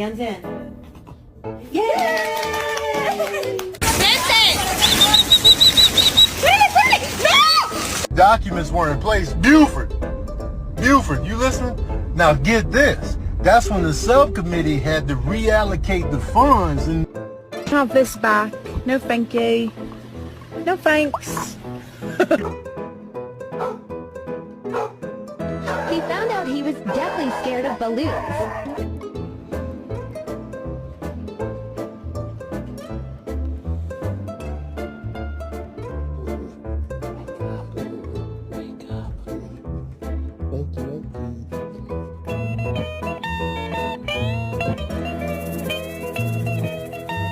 Hands in. Yay! Documents weren't in place. Buford, you listening? Now get this. That's when the subcommittee had to reallocate the funds and Have this back. No thank you. No thanks. He found out he was deathly scared of balloons.